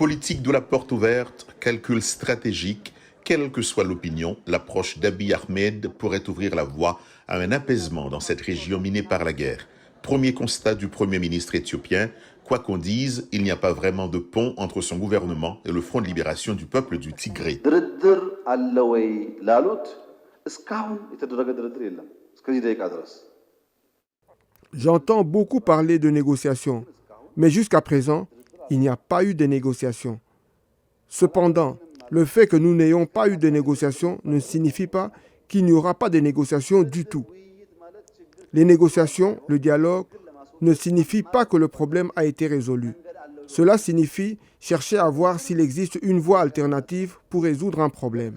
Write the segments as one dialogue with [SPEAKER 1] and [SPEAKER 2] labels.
[SPEAKER 1] Politique de la porte ouverte, calcul stratégique, quelle que soit l'opinion, l'approche d'Abiy Ahmed pourrait ouvrir la voie à un apaisement dans cette région minée par la guerre. Premier constat du Premier ministre éthiopien, quoi qu'on dise, il n'y a pas vraiment de pont entre son gouvernement et le Front de libération du peuple du Tigré.
[SPEAKER 2] J'entends beaucoup parler de négociations, mais jusqu'à présent, il n'y a pas eu de négociations. Cependant, le fait que nous n'ayons pas eu de négociations ne signifie pas qu'il n'y aura pas de négociations du tout. Les négociations, le dialogue, ne signifient pas que le problème a été résolu. Cela signifie chercher à voir s'il existe une voie alternative pour résoudre un problème.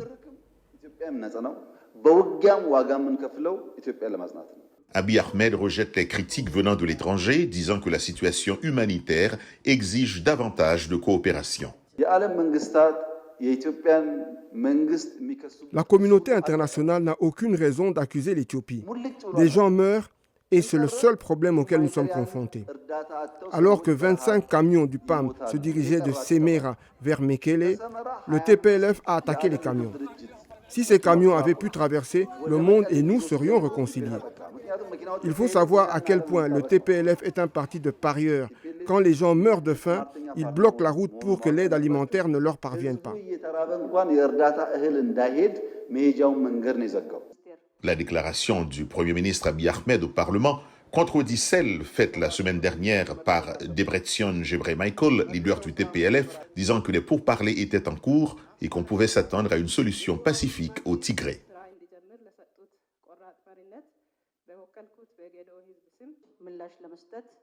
[SPEAKER 1] Abiy Ahmed rejette les critiques venant de l'étranger, disant que la situation humanitaire exige davantage de coopération.
[SPEAKER 2] La communauté internationale n'a aucune raison d'accuser l'Éthiopie. Des gens meurent et c'est le seul problème auquel nous sommes confrontés. Alors que 25 camions du PAM se dirigeaient de Semera vers Mekele, le TPLF a attaqué les camions. Si ces camions avaient pu traverser, le monde et nous serions réconciliés. Il faut savoir à quel point le TPLF est un parti de parieurs. Quand les gens meurent de faim, ils bloquent la route pour que l'aide alimentaire ne leur parvienne pas.
[SPEAKER 1] La déclaration du Premier ministre Abiy Ahmed au Parlement contredit celle faite la semaine dernière par Debretsion Gebremichael, leader du TPLF, disant que les pourparlers étaient en cours et qu'on pouvait s'attendre à une solution pacifique au Tigré.